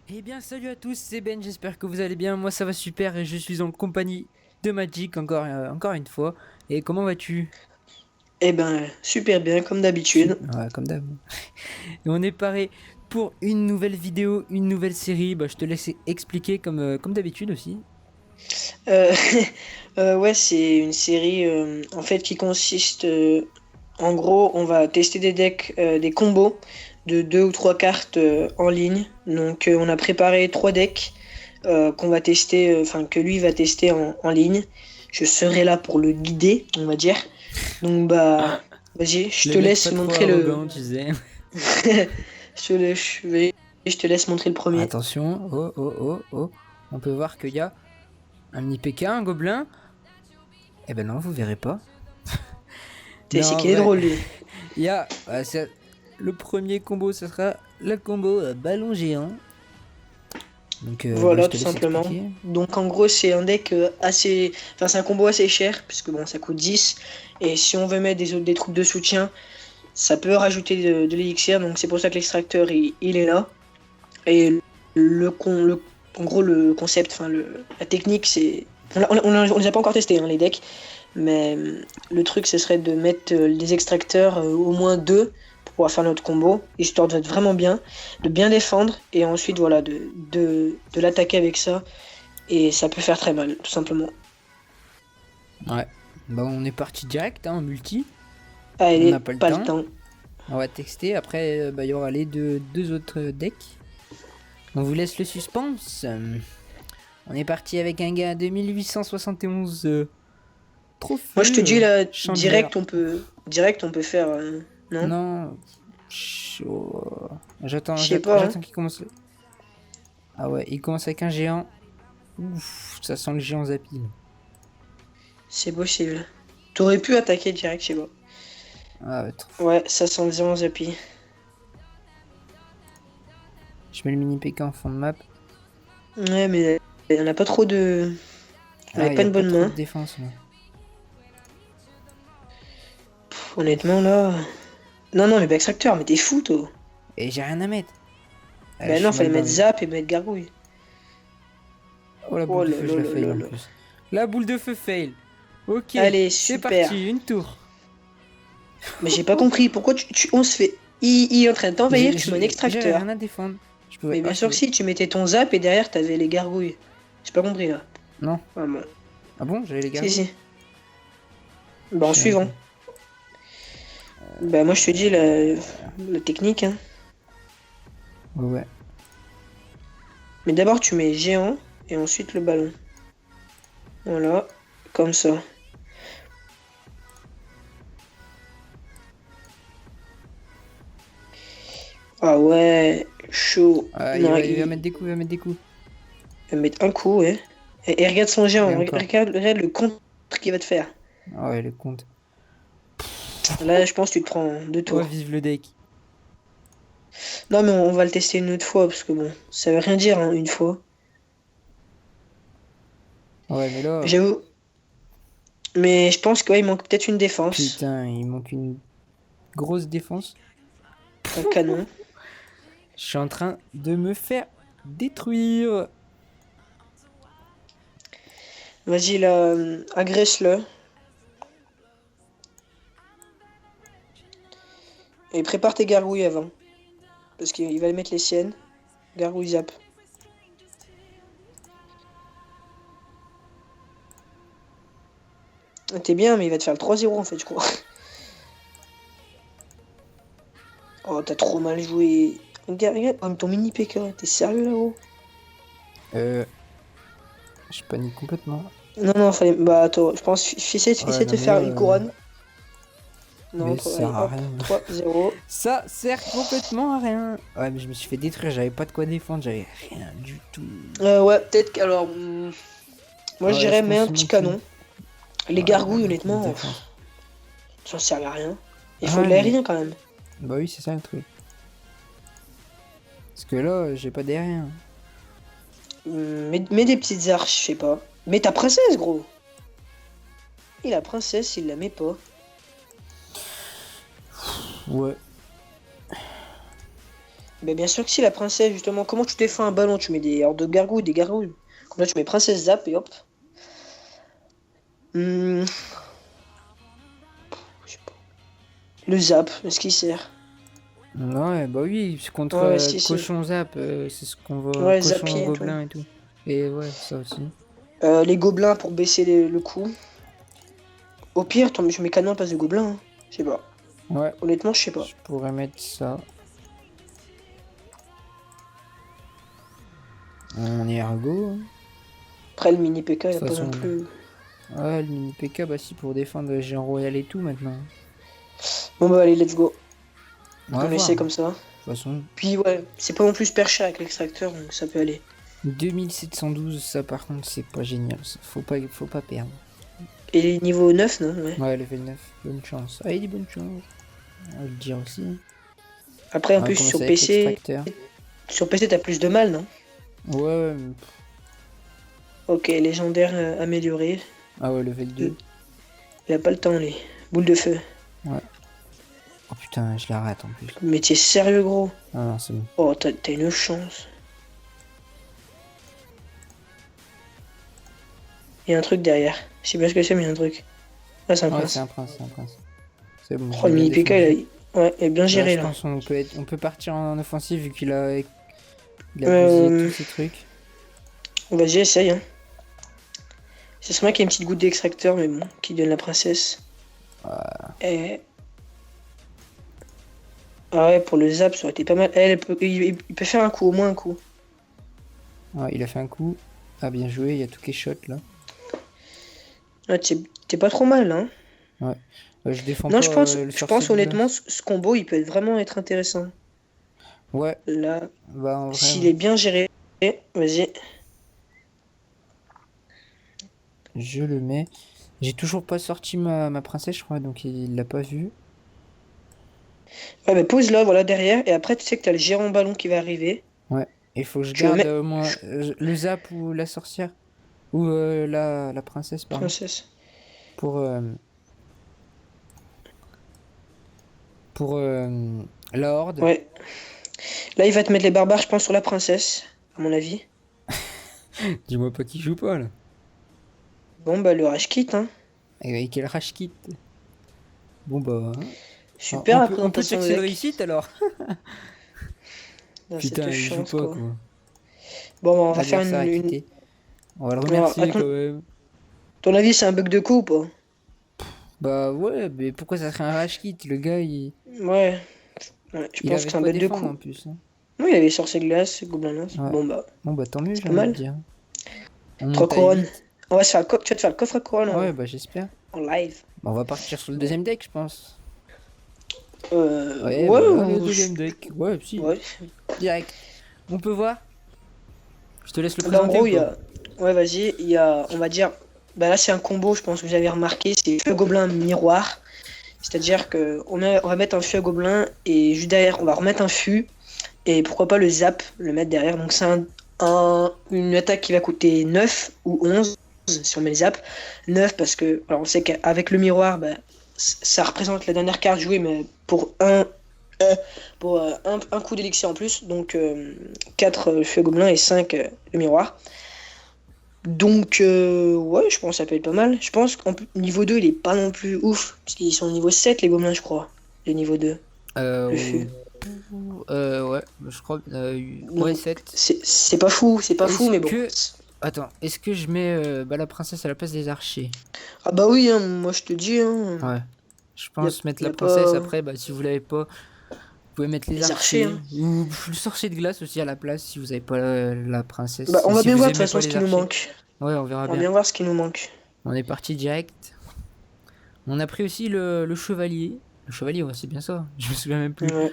Eh bien, salut à tous, c'est Ben, j'espère que vous allez bien. Moi, ça va super et je suis en compagnie de Magic encore une fois. Et comment vas-tu? Eh ben, super bien, comme d'habitude. Ouais, comme d'hab. Et on est paré pour une nouvelle vidéo, une nouvelle série. Bah, je te laisse expliquer comme d'habitude aussi. Euh, ouais, c'est une série en fait qui consiste, en gros, on va tester des decks, des combos de deux ou trois cartes en ligne. Donc, on a préparé trois decks qu'on va tester, enfin que lui va tester en ligne. Je serai là pour le guider, on va dire. Donc, bah, vas-y, je Les te mecs laisse pas trop montrer le. arrogants, tu sais. Je te laisse montrer le premier. Attention, oh, oh, oh, oh. On peut voir qu'il y a un mini PK, un gobelin. Eh ben non, vous verrez pas. Non, C'est en qu'il est vrai, drôle lui. il y a... le premier combo, ça sera le combo ballon géant. Donc, bah, je Voilà, te tout laisse simplement. expliquer. Donc en gros, c'est un deck assez. Enfin, c'est un combo assez cher, puisque bon, ça coûte 10. Et si on veut mettre des troupes de soutien, ça peut rajouter de l'élixir. Donc c'est pour ça que l'extracteur, il est là. Et en gros, le concept, enfin, la technique, c'est. On les a pas encore testés, hein, les decks. Mais le truc, ce serait de mettre des extracteurs, au moins deux, pour pouvoir faire notre combo, histoire d'être vraiment bien, de bien défendre, et ensuite, voilà, de l'attaquer avec ça. Et ça peut faire très mal, tout simplement. Ouais. Bah, on est parti direct, hein, en multi. On n'a Allez, pas le pas le temps. temps. On va texter. Après, bah, il y aura les deux autres decks. On vous laisse le suspense. On est parti avec un gars de 1871 Moi, je te trophée dis, là, Chandler. direct, on peut faire, non? Non. Chaud. Je sais pas, hein. J'attends qu'il commence. Ah ouais, il commence avec un géant. Ouf, ça sent le géant Zappy. C'est possible. T'aurais pu attaquer direct, je sais pas. Ah ouais, trop. Ouais, ça sent vraiment Zappy. Je mets le mini PK en fond de map. Ouais, mais on a pas trop de. On avait Ah, il pas n'y a une pas bonne trop de main. défense là. Honnêtement, là. Non, non, mais extracteur, mais t'es fou, toi. Et j'ai rien à mettre. Ah, je Ben non, suis fallait mal mettre barré. Zap et mettre Gargouille. Oh, la boule Oh de là feu, je là la là fail là en là. plus. La boule de feu fail. Ok, Allez, c'est super. parti, une tour. Mais j'ai pas compris, pourquoi on se fait. Il est en train de t'envahir, tu mets un J'avais rien extracteur. à défendre. Je pouvais. Mais Ah, bien je sûr que pouvais. si, tu mettais ton Zap et derrière t'avais les gargouilles. J'ai pas compris là. Non. Ah bon. Ah bon, j'avais les Si, gargouilles. si. Bah Je en sais même suivant. plus. Bah moi je te dis la technique, hein. Ouais, ouais. Mais d'abord tu mets géant et ensuite le ballon. Voilà, comme ça. Ah ouais, chaud. Ah, Non, il va mettre des coups, il va mettre des coups. va mettre un coup, ouais. Et regarde son Et géant, encore. regarde le contre qu'il va te faire. Ah ouais, le compte. Là, je pense que tu te prends deux Oh, tours. vive le deck. Non, mais on va le tester une autre fois, parce que bon, ça veut rien dire, hein, une fois. Ouais, mais là. J'avoue. Mais je pense qu'il manque peut-être une défense. Putain, il manque une grosse défense. Un canon. Je suis en train de me faire détruire. Vas-y, là, agresse-le. Et prépare tes gargouilles avant. Parce qu'il va mettre les siennes. Gargouille zap. T'es bien, mais il va te faire le 3-0 en fait, je crois. Oh, t'as trop mal joué. Regarde, oh, mais ton mini PK, t'es sérieux là, gros? Euh. Je panique complètement. Non, non, fallait. Bah, attends, je pense, Ouais, essaie de non, te mais là. faire une couronne. Non, Mais ça sert allez, à hop, rien. 3-0. Ça sert complètement à rien. Ouais, mais je me suis fait détruire, j'avais pas de quoi défendre, j'avais rien du tout. Ouais, peut-être qu'alors. Moi, je Ouais, dirais, je mets un pense petit non plus. canon. Les Ouais, il a gargouilles, beaucoup de honnêtement, défense. ça sert à rien. Il faut de Ouais, mais. l'aérien quand même. Bah oui, c'est ça le truc. Parce que là, j'ai pas d'aérien. Mets des petites arches, je sais pas. Mets ta princesse, gros. Et la princesse, il la met pas. Ouais. Mais bien sûr que si, la princesse, justement. Comment tu défends un ballon? Tu mets des hordes de gargouilles, des gargouilles. Comme là, tu mets princesse zap et hop. Hmm, je sais pas. Le zap, est-ce qu'il sert? Ouais, bah oui, c'est contre Ouais, si, si. cochon zap, c'est ce qu'on voit, Ouais, cochon zapier et tout. gobelin et tout. Et ouais, ça aussi. Les gobelins pour baisser le coup. Au pire, je mets canon à place de gobelin, hein. Je sais pas. Ouais, Honnêtement, je sais pas. je pourrais mettre ça. On est argot, hein. Après, le mini PK, De il toute a pas non façon, plus. ouais, le mini PK, bah si, pour défendre le géant royal et tout maintenant. Bon, bah, allez, let's go. On va On voir. essaie De comme ça. toute façon, Puis, ouais, c'est pas non plus super cher avec l'extracteur, donc ça peut aller. 2712, ça par contre, c'est pas génial. Ça. Faut pas perdre. Et niveau 9, non? Ouais. Ouais, level 9, bonne chance. Ah, il dit bonne chance. On va le dire aussi. Après, en On va plus, commencer avec l'extracteur. Sur PC, t'as plus de mal, non? Ouais, ouais. Ok, légendaire amélioré. Ah ouais, level 2. Il a pas le temps, les boules de feu. Ouais. Oh putain, je la rate en plus. Mais t'es sérieux, gros? Ah non, c'est bon. Oh, t'as une chance. Il y a un truc derrière. Je sais pas ce que c'est, mais il y a un truc. Ah, c'est un Ouais, prince. c'est un prince, c'est un prince. C'est bon, Oh, j'ai le bien mini PK, défendu. ouais, il est bien Là, géré, je là. pense on peut partir en offensive vu il a bousillé tous Euh, ces trucs. Vas-y, essaye, hein. Ce serait bien qu'il y ait une petite goutte d'extracteur, mais bon, qui donne la princesse. Et... Ah ouais, pour le zap, ça aurait été pas mal. Il peut faire un coup, au moins un coup. Ouais, il a fait un coup. Ah, bien joué, il y a tout qui est shot là. Ouais, t'es pas trop mal, hein. Ouais. Je défends Non, pas le je sorcier pense de honnêtement, glace. ce combo, il peut vraiment être intéressant. Ouais, Là, bah en vrai, s'il est bien géré, vas-y. je le mets. J'ai toujours pas sorti ma princesse, je crois, donc il l'a pas vu. Ouais, bah pose là, voilà, derrière. Et après, tu sais que t'as le géant ballon qui va arriver. Ouais. Il faut que je Tu le garde mets... au moins le zap ou la sorcière. Ou la princesse, pardon. Princesse. Pour, euh, pour la horde. Ouais. Là, il va te mettre les barbares, je pense, sur la princesse, à mon avis. Dis-moi pas qu'il joue pas là. Bon, bah, le rage kit, hein. Et avec quel rage kit. Bon bah. Hein. Super la On peut présentation de taxer de deck. réussite alors. Dans cette Putain, il joue chance, pas quoi. quoi. Bon, bah, on va faire L'adversaire a une... quitté. On va le Alors, remercier quand même. ton avis, c'est un bug de coup ou pas? Bah ouais, mais pourquoi ça serait un rage kit? Le gars, Ouais. Ouais, je il pense que avait c'est un quoi bug de défendre coup. en plus, hein. Oui, il avait sorcier glace, gobelin lance. Ouais. Bon, bah, Bon bah tant mieux, c'est j'ai pas envie de mal. dire. On 3 monte à couronnes. 8. On va se faire tu vas te faire le coffre à couronne Ouais, bah j'espère. en live. Bah, on va partir sur le Bon. deuxième deck, je pense. Ouais, Ouais, voilà, le deuxième deck. Ouais, si, ouais. direct. On peut voir? Je te laisse le Bah, en présenter gros, ou il y pas? a. Ouais, vas-y, il y a. On va dire. Bah, là, c'est un combo, je pense que vous avez remarqué. C'est feu gobelin miroir. C'est-à-dire que on va mettre un feu à gobelin et juste derrière, on va remettre un fût. Et pourquoi pas le zap, le mettre derrière. Donc, c'est une attaque qui va coûter 9 ou 11 si on met le zap. 9 parce que. Alors, on sait qu'avec le miroir, bah, ça représente la dernière carte jouée, mais un coup d'élixir en plus. Donc, 4 feu à gobelin et 5 le miroir. Donc, ouais, je pense que ça peut être pas mal. Je pense qu'en niveau 2, il est pas non plus ouf. Parce qu'ils sont au niveau 7, les gobelins, je crois. Les niveau 2, Euh, le fût. ouais, je crois. Ouais, Donc, 7. c'est pas fou, Est-ce mais bon. que. Attends, est-ce que je mets bah, la princesse à la place des archers? Ah bah oui, hein, moi je te dis, hein. Ouais. Je Y a, pense mettre y la a princesse, pas après, bah, si vous l'avez pas, vous pouvez mettre les les archers, archers. hein. Ou le sorcier de glace aussi à la place si vous avez pas la Bah, princesse. on Et va si bien vous voir de toute aimez façon pas ce les qui nous archers. manque. Ouais, on verra On va bien. bien voir ce qui nous manque. On est parti direct. On a pris aussi le chevalier. Le chevalier, ouais, c'est bien ça. Je me souviens même plus. Ouais. Moi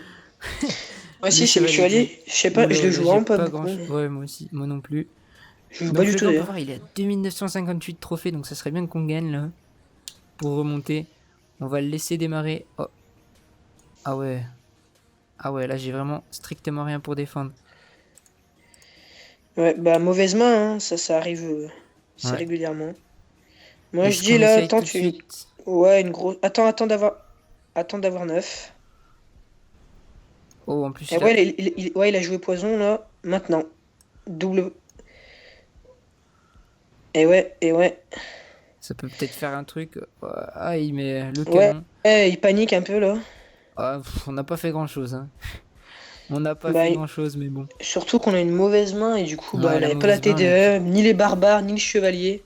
Le aussi, c'est le chevalier de... chevalier. Je sais pas, je Oula, le là, joue j'ai vraiment pas pas beaucoup. grand chose. Ouais, moi aussi, moi non plus. Je joue pas Donc du le tout gars, on peut d'ailleurs. voir, il a 2958 trophées, donc ça serait bien qu'on gagne là. Pour remonter. On va le laisser démarrer. Oh. Ah ouais. Ah ouais, là j'ai vraiment strictement rien pour défendre. Ouais, bah mauvaise main, hein. Ça arrive assez Ouais. régulièrement. Moi je Est-ce dis qu'on là, essaye attends, tout de suite? Ouais, une grosse. Attends d'avoir 9. Oh, en plus, Et ouais, ouais, il a joué poison là, maintenant. Double. Et ouais. ça peut peut-être faire un truc. Ah, il met le Ouais, canon. ouais, il panique un peu là. Ah, on n'a pas fait grand-chose, hein. On n'a pas Bah, fait grand-chose, mais bon. surtout qu'on a une mauvaise main et du coup, bah, Ouais, on la avait pas la mauvaise main, et puis TDE, ni les barbares, ni le chevalier.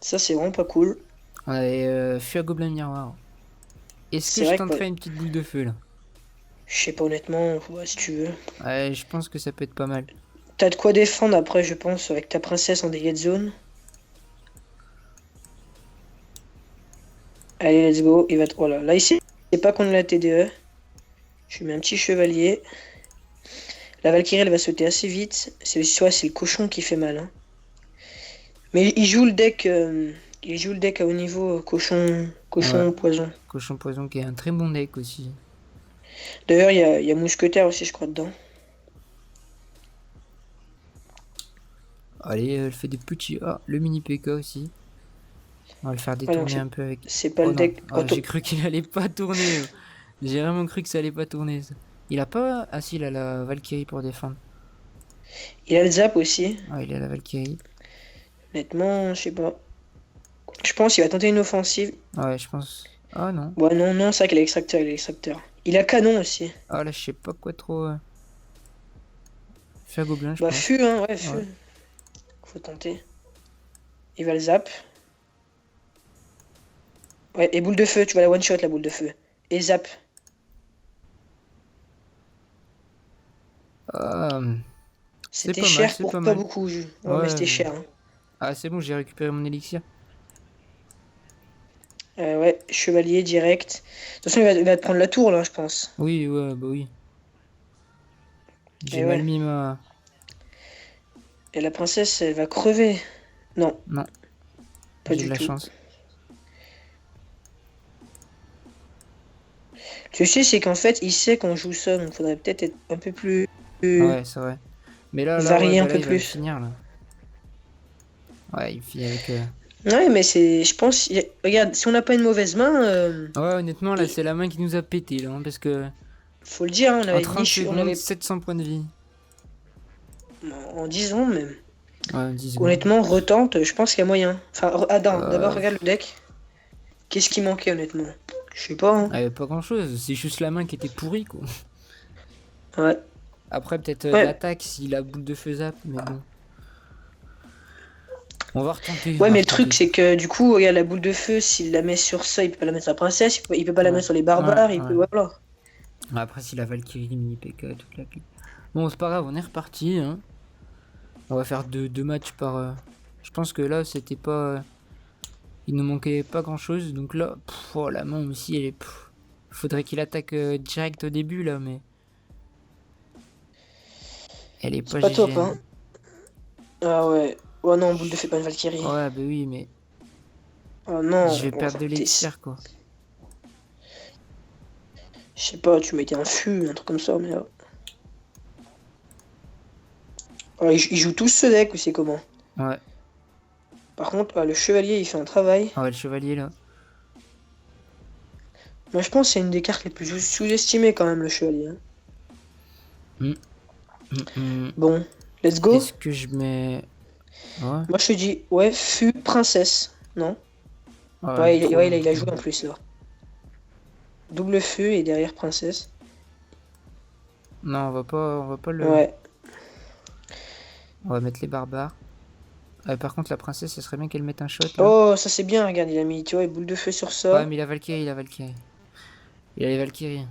Ça, c'est vraiment pas cool. on avait fui à Gobelin Miroir. Est-ce que C'est je vrai que, tenterais une petite boule de feu, là? je sais pas honnêtement, ouais, si tu veux. Ouais, je pense que ça peut être pas mal. T'as de quoi défendre après, je pense, avec ta princesse en dégâts de zone. Allez, let's go. Il va te... Voilà. Là, ici, c'est pas qu'on a la TDE. Je lui mets un petit chevalier. La Valkyrie, elle va sauter assez vite. C'est le cochon qui fait mal, hein. Mais il joue le deck, il joue le deck à haut niveau, cochon, Ouais, cochon, poison. cochon poison qui est un très bon deck aussi. D'ailleurs, il y a mousquetaire aussi, je crois, dedans. Allez, elle fait des petits. Ah, le mini PK aussi. On va le faire Ouais, donc détourner un peu avec. c'est pas Oh le non, deck. ah, j'ai cru qu'il allait pas tourner. J'ai vraiment cru que ça allait pas tourner, ça. Il a pas. Ah si, il a la Valkyrie pour défendre. Il a le zap aussi. Ah, il a la Valkyrie. Honnêtement, je sais pas. Je pense qu'il va tenter une offensive. Ouais, je pense. Ah non. Ouais, non, non, c'est vrai qu'il a l'extracteur, il a l'extracteur. Il a canon aussi. Ah là, je sais pas quoi trop. Faire gobelin, je Bah, pense. fût, hein, ouais, Ouais. fût. Faut tenter. Il va le zap. Ouais, et boule de feu, tu vas la one shot la boule de feu. Et zap. Ah, c'est C'était pas mal, cher c'est pour pas pas mal. beaucoup. Ouais, mais Ouais. c'était cher, hein. Ah, c'est bon, j'ai récupéré mon élixir. Ouais, chevalier direct. De toute façon, il va te prendre la tour là, je pense. Oui, ouais, bah oui. J'ai Et mal ouais. mis ma. Et la princesse, elle va crever. Non, Non, pas j'ai de du la tout. chance. Tu sais, c'est qu'en fait, il sait qu'on joue ça, donc faudrait peut-être être un peu plus Ouais, c'est vrai. Mais là, ouais, varié un bah là, peu il va me plus. finir, là. Ouais, il finit avec. Ouais, mais c'est, je pense, regarde, si on n'a pas une mauvaise main, Ouais, honnêtement, là, et- c'est la main qui nous a pété, là, hein, parce que. faut le dire, hein, En 30 on secondes, avait 700 points de vie. en 10 ans même. Ouais, 10 secondes. Honnêtement, retente, je pense qu'il y a moyen. Enfin, attends, d'abord Euh... regarde le deck. Qu'est-ce qui manquait honnêtement? Je sais pas, hein. Pas grand-chose, c'est juste la main qui était pourrie, quoi. Ouais. Après, peut-être de Ouais. l'attaque si la boule de feu zap, mais bon. On va retenter, on Ouais, va mais le truc, retenter. c'est que du coup, regarde la boule de feu, s'il la met sur ça, il peut pas la mettre sur la princesse, il peut pas la Ouais, mettre sur les ouais, barbares, il peut. ouais. Voilà. Après, si la Valkyrie, mini PK, toute la clique. Bon, c'est pas grave, on est reparti, hein. On va faire deux matchs par. Je pense que là, c'était pas. Il nous manquait pas grand-chose, donc là, oh, la main aussi, elle est. Faudrait qu'il attaque direct au début, là, mais. Elle est C'est pas pas top, GG, hein. hein. Ah ouais. Oh non, boule de feu, pas une Valkyrie. Ouais, bah oui, mais. Oh non. Je vais perdre de l'élixir, quoi. Je sais pas, tu mettais un fût, un truc comme ça, mais. Ah, ils jouent tous ce deck ou c'est comment? Ouais. Par contre, le chevalier, il fait un travail. Ah ouais, le chevalier, là. Moi, je pense que c'est une des cartes les plus sous-estimées quand même, le chevalier, hein. Hum, Bon, let's go. Est-ce que je mets. Ouais. Moi, je te dis, ouais, fût princesse. Non? Ouais, Ouais, trop ouais, long, il a trop joué long. en plus, là. Double feu et derrière princesse. Non, on va pas le. Ouais. On va mettre les barbares. Par contre, la princesse, ce serait bien qu'elle mette un shot, là. Oh, ça c'est bien, regarde, il a mis, tu vois, boule de feu sur Ouais, ça. mais la Valkyrie, la Valkyrie. Il a les Valkyries.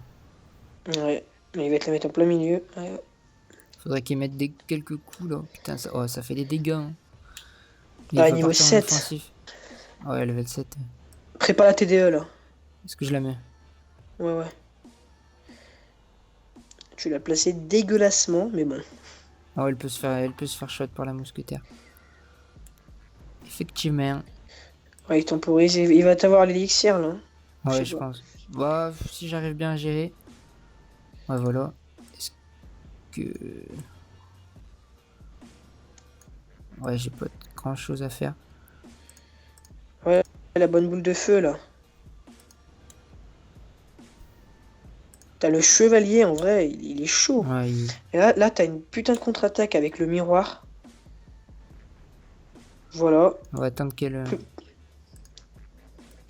Ouais. Mais il va te la mettre en plein milieu. Ouais. Faudrait qu'il mette quelques coups, là. Putain, ça fait des dégâts, hein. Il Ah, va niveau partir en 7. offensif. Ouais, level 7. Prépare la TDE, là. Est-ce que je la mets? Ouais, ouais. Tu l'as placé dégueulassement, mais bon. Ah ouais, elle peut se faire shot par la mousquetaire. Effectivement. Ouais, il temporise, il va t'avoir l'élixir, là. Je Ouais, sais je pas. pense. Bah, si j'arrive bien à gérer. Ouais, voilà. Est-ce que... Ouais, j'ai pas grand chose à faire. Ouais, la bonne boule de feu, là. T'as le chevalier, en vrai, il est chaud. Ouais, Et là t'as une putain de contre-attaque avec le miroir. Voilà. on va attendre qu'elle...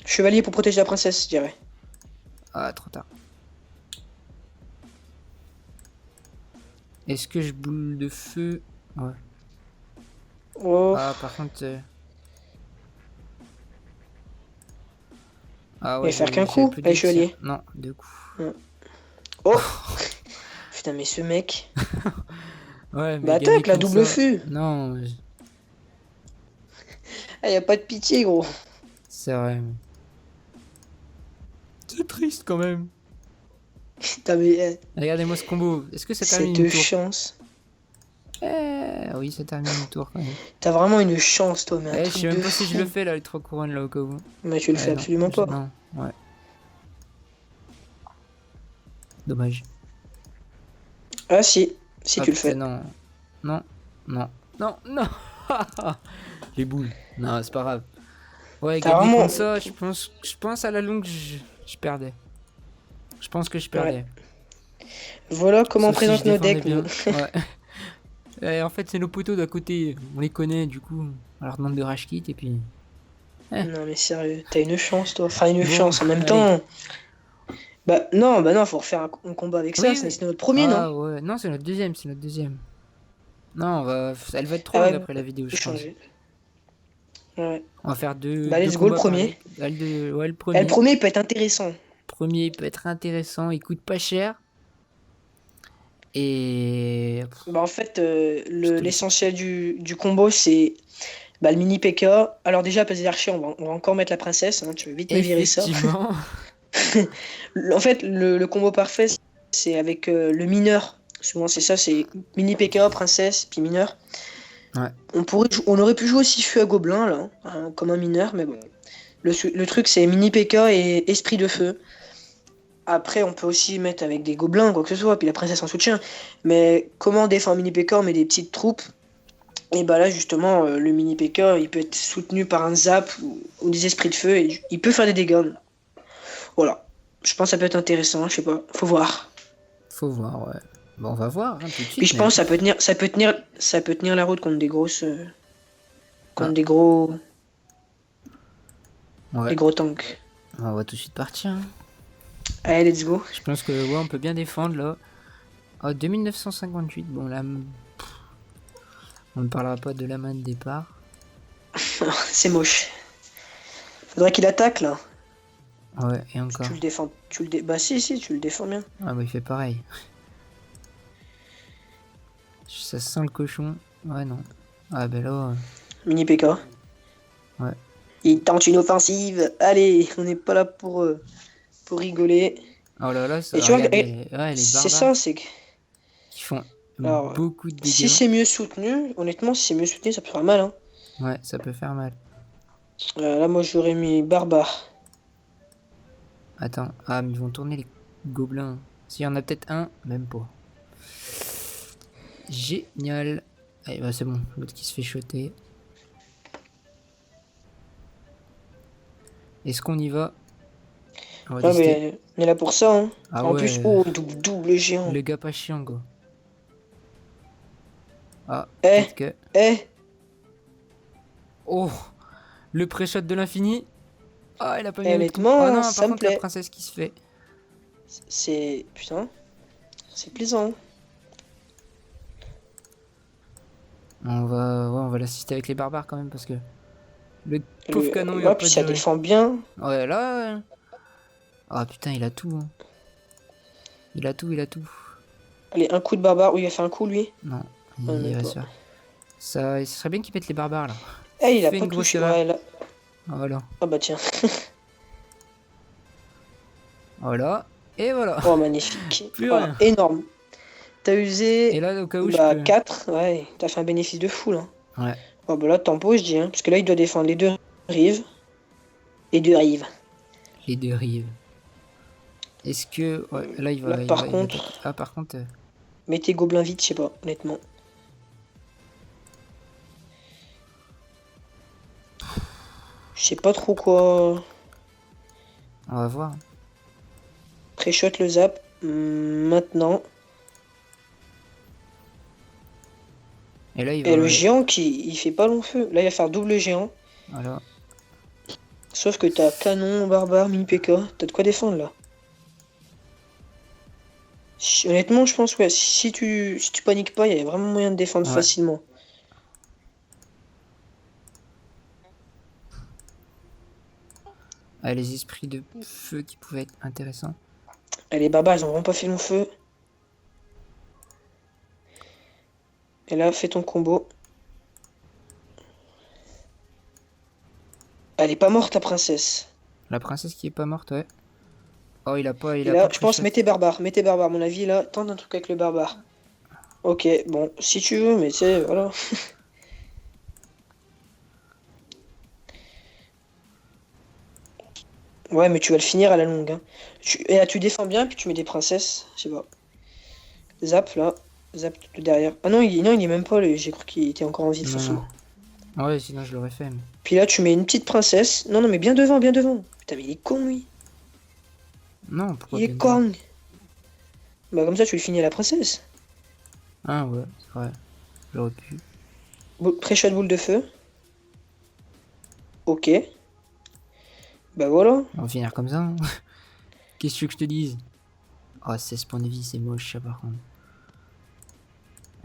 Chevalier pour protéger la princesse, je dirais. Ah, trop tard. Est-ce que je boule de feu? Ouais. Oh, Ah, par contre... Ah il ouais, va faire qu'un j'avais coup, plus allez, d'élixir. chevalier. Non, deux coups. Oh putain, mais ce mec. Ouais, mais Bah gagner attaque, la comme double ça... feu. Non, Ah, y a pas de pitié, gros. c'est vrai. C'est triste quand même. Putain, mais Regardez-moi ce combo. Est-ce que ça termine une cette tour? chance. Oui, ça termine une tour quand même. T'as vraiment une chance, toi, mais un Je truc sais même de pas si je fou. le fais là, les 3 couronnes là au cas où. Mais tu le fais Non, absolument pas. non, ouais. Dommage. Ah si, si Ah tu le putain, fais. non. Non, non, non, non. Les boules. Non, c'est pas grave. Ouais, T'as gagner vraiment... comme ça, je pense à la longue, je perdais. Je pense que je Ouais. perdais. Voilà comment on Sauf si je présente nos défendais decks, nous. bien. Ouais. En fait, c'est nos poteaux d'à côté. On les connaît, du coup. On leur demande de rage kit et puis. Non mais sérieux, t'as une chance, toi. Enfin, une Bon, chance, en même allez. temps... Bah non, faut refaire un combat avec ça, Oui, oui. c'est notre premier, non? Ah ouais. Non, c'est notre deuxième, c'est notre deuxième. Non, elle va être trop Ah longue ouais, après la vidéo, faut je pense. changer. Ouais. On va faire Bah deux let's go, le combats premier. pareils. Ouais, le Ah, le premier. premier, il peut être intéressant. Premier peut être intéressant, il coûte pas cher. Et. Bah en fait, Je te laisse. l'essentiel du combo, c'est bah, le mini PK. Alors déjà, pas des archers, on va encore mettre la princesse, hein, tu veux vite me virer ça. Effectivement. En fait, le combo parfait, c'est avec le mineur. Souvent, c'est ça, c'est mini PK, princesse, puis mineur. Ouais. On aurait pu jouer aussi feu à gobelin, là, hein, comme un mineur, mais bon. Le truc, c'est mini PK et esprit de feu. Après, on peut aussi mettre avec des gobelins, quoi que ce soit, puis la princesse en soutien. Mais comment défendre mini PK? On met des petites troupes. Et bah là, justement, le mini PK, il peut être soutenu par un zap ou des esprits de feu, et il peut faire des dégâts. Voilà. Je pense que ça peut être intéressant, je sais pas. Faut voir. Faut voir, ouais. Bon, on va voir, hein, tout de Puis suite. je pense que ça peut tenir la route contre des grosses, contre Ah. des gros, Ouais. des gros tanks. On va tout de suite partir. Hein. Allez, let's go. Je pense que ouais, on peut bien défendre là. Ah, 2958, bon là. On ne parlera pas de la main de départ. C'est moche. Faudrait qu'il attaque là. Ouais, et encore. Tu le défends. Bah si, tu le défends bien. Ah bah il fait pareil. Ça sent le cochon. Ouais, non. Ah bah là. Mini PK. Ouais. Il tente une offensive. Allez, on n'est pas là pour rigoler. Oh là là, ça, Et tu vois, regardez, ouais, les c'est barbares ça, c'est que. qui font Alors, beaucoup de si dégâts. c'est mieux soutenu, honnêtement, si c'est mieux soutenu, ça peut faire mal. Hein. Ouais, ça peut faire mal. Là, moi, j'aurais mis barbare. Attends, ah mais ils vont tourner les gobelins. S'il y en a peut-être un, même pas. Génial. Allez, bah c'est bon, l'autre qui se fait shotter. Est-ce qu'on y va? On va Ouais, décider. mais on est là pour ça. Hein. Ah En ouais, plus, oh, double géant. le gars pas chiant, quoi. Ah, Eh, peut-être que... eh, Oh, le pré-shot de l'infini. Ah, elle a pas mis un autre coup. Oh honnêtement, non, ça par me contre, la plaît. princesse qui se fait. C'est. Putain, c'est plaisant. On va l'assister avec les barbares quand même parce que le pauvre canon il va Ouais, pas puis ça durer. défend bien. Ouais, là. Ah putain, il a tout. Hein. Il a tout, il a tout. Allez, un coup de barbare. Oui, il a fait un coup, lui. Non, Ouais, il même va pas. se faire. Ça, ce serait bien qu'ils mettent les barbares là. Eh, il a Fait pas une grosse touché. erreur. Ouais, là. Voilà. Ah bah tiens. Voilà. Et voilà. Oh, magnifique. Plus Oh, rien. énorme. T'as usé Et là, au cas où je bah, peux. 4. Ouais, t'as fait un bénéfice de fou, là. Ouais, Oh, bah là, tempo, je dis. Hein, parce que là, il doit défendre les deux rives. Les deux rives. les deux rives. Est-ce que. Ouais, là il va. Là, il par va- il va contre, attaquer. Ah, par contre. mettez gobelin vite, je sais pas, honnêtement. Je sais pas trop quoi. On va voir. Pré-shot le zap. Maintenant. Et là, il Et va... le géant il fait pas long feu. Là, il va faire double géant. Voilà. Sauf que t'as canon, barbare, mini PK. T'as de quoi défendre là. Honnêtement, je pense, ouais, si tu paniques pas, il y a vraiment moyen de défendre Ouais. facilement. Ah, les esprits de feu qui pouvaient être intéressants. Et les barbares, ils ont vraiment pas fait long feu. Et là, fais ton combo. Elle est pas morte, ta princesse. La princesse qui est pas morte, ouais. Oh, il a pas, il Et a là, pas je pris pense, shot. mettez barbare. À mon avis, là, tente un truc avec le barbare. Ok, bon, si tu veux, mais tu sais, voilà. Ouais, mais tu vas le finir à la longue. Hein. Et là, tu défends bien, puis tu mets des princesses. Je sais pas. Zap, là. Zap de derrière. Ah non, non, il est même pas, j'ai cru qu'il était encore en vie, de toute Non, façon. non. Ouais, sinon je l'aurais fait. Mais... Puis là, tu mets une petite princesse. Non, non, mais bien devant, bien devant. Putain, mais il est con, lui. Non, pourquoi Il est bien devant? con. Bah, comme ça, tu le finis à la princesse. Ah ouais, c'est vrai. J'aurais pu. Pré-shot boule de feu. Ok. Bah voilà. On va finir comme ça. Hein. Qu'est-ce que tu veux que je te dise? Oh, 16 points de vie, c'est moche ça par contre.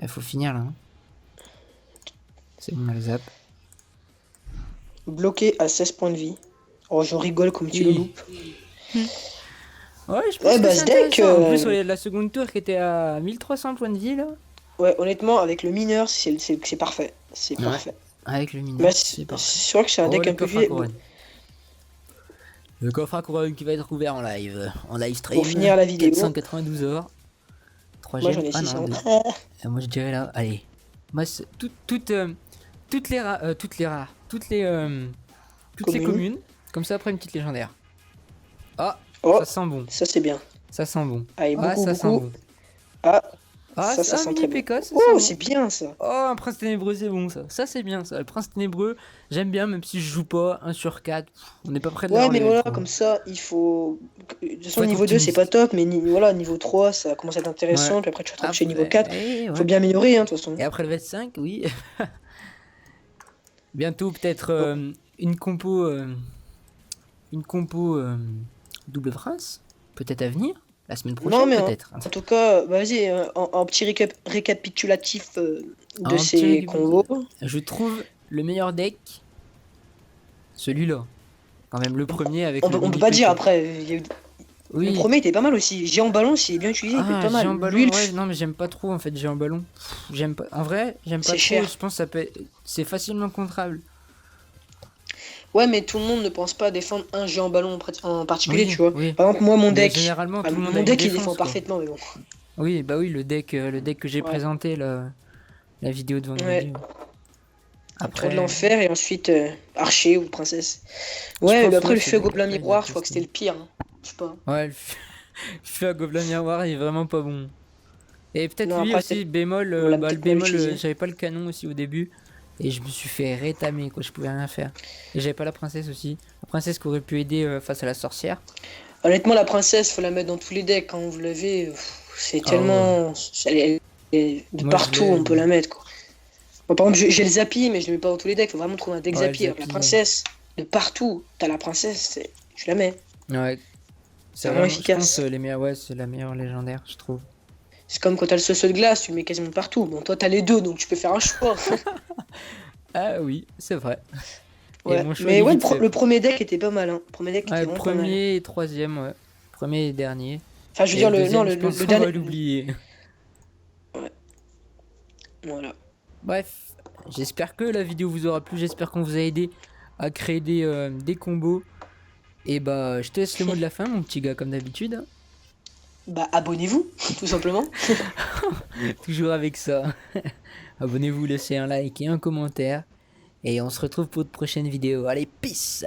Il faut finir là. Hein. C'est bon, on a le zap. Bloqué à 16 points de vie. Oh, je rigole comme tu le loupes. Ouais, je pense Ouais, que bah, c'est ce deck. intéressant. En plus, on est de la seconde tour qui était à 1300 points de vie là. Ouais, honnêtement, avec le mineur, c'est parfait. C'est Ouais. parfait. Avec le Bah, mineur, c'est parfait. c'est vrai que c'est un Oh, deck le un peu coffre à vieux. couronne. Le coffre à couronne qui va être ouvert en live stream. Pour finir la vidéo, 492 heures. 3 moi gemmes. j'en ai Ah non, 600. 2. Moi je dirais là, allez. Moi, toutes les toutes les Commune. communes. Comme ça, après une petite légendaire. Ah, Oh, ça sent bon. ça c'est bien. Ça sent bon. Allez, Ah, beaucoup, ça sent beaucoup. bon. Ah, Ah, ça un sent mini très bon. PK, ça sent Oh, bon. c'est bien ça. Oh, un prince ténébreux, c'est bon ça. Ça, c'est bien ça. Le prince ténébreux, j'aime bien, même si je joue pas 1 sur 4. On n'est pas près de Ouais, l'avoir mais level voilà, 3. comme ça, il faut. De toute Faut façon, être niveau 2, c'est pas optimiste. top, mais voilà, niveau 3, ça commence à être Ouais. intéressant. Puis après, tu vas te chez niveau Après, 4. Faut ouais. bien améliorer, hein, de toute façon. Et après le V5, oui. Bientôt, peut-être Oh. une compo double prince. Peut-être à venir. La semaine Non, prochaine, mais peut-être. en tout cas, bah, vas-y, en petit récapitulatif de Un petit ces combos. Je trouve le meilleur deck, celui-là. Quand même, le premier avec le On peut mini pas dire PK. après. Le Oui. premier était pas mal aussi. Géant ballon, s'il est bien utilisé, il peut être Ah, pas mal. géant Lui, ballon, ouais, non, mais j'aime pas trop en fait, géant ballon. J'aime pas. En vrai, j'aime pas c'est trop. cher. Je pense que ça peut c'est facilement contrable. Ouais, mais tout le monde ne pense pas à défendre un géant ballon en particulier, Oui, tu vois. oui. Par exemple, moi, mon Mais deck. généralement, tout le monde a Mon une deck, il défend défense, quoi. parfaitement, mais bon. Oui, bah oui, le deck que j'ai Ouais. présenté, la vidéo de vendredi. Ouais. Ouais. Trop de Après, l'enfer et ensuite archer ou princesse. je Ouais, mais pense après ouais, le ce feu deck gobelin là il est à miroir, je crois que c'était tester. le pire. Hein. Je sais pas. Ouais, le feu à gobelin miroir, il est vraiment pas bon. Et peut-être Non, lui après, aussi, bémol, on l'a bah le peut-être mal bémol, utilisé. j'avais pas le canon aussi au début. Et je me suis fait rétamer, quoi, je pouvais rien faire. Et j'avais pas la princesse aussi. La princesse qui aurait pu aider face à la sorcière. Honnêtement, la princesse, faut la mettre dans tous les decks. Quand vous l'avez, c'est Ah ouais. tellement. Elle est de Moi je partout, l'ai, on peut moi. la mettre, quoi. Moi, par exemple, j'ai le Zappy, mais je le mets pas dans tous les decks. Faut vraiment trouver un deck Ouais, le Zappy. Alors que la Zappy. princesse, de partout, t'as la princesse, je la mets. Ouais. C'est C'est vraiment vraiment, je pense, efficace. les meilleurs, ouais, c'est la meilleure légendaire, je trouve. C'est comme quand t'as le saut de glace, tu le mets quasiment partout. Bon, toi, t'as les deux, donc tu peux faire un choix. Ah oui, c'est vrai. Et Ouais, mon choix, il mais est ouais, vite fait. le premier deck était pas mal. Hein. Le premier deck était Ouais, vraiment pas mal. premier et troisième, ouais. Premier et dernier. Enfin, je veux Et dire, le non, deuxième, je pense le qu'on va dernier. l'oublier. Ouais, voilà. Bref, j'espère que la vidéo vous aura plu. J'espère qu'on vous a aidé à créer des combos. Et bah, je te laisse le mot de la fin, mon petit gars, comme d'habitude. Hein. Bah, abonnez-vous, tout simplement. Toujours avec ça. Abonnez-vous, laissez un like et un commentaire. Et on se retrouve pour de prochaines vidéos. Allez, peace!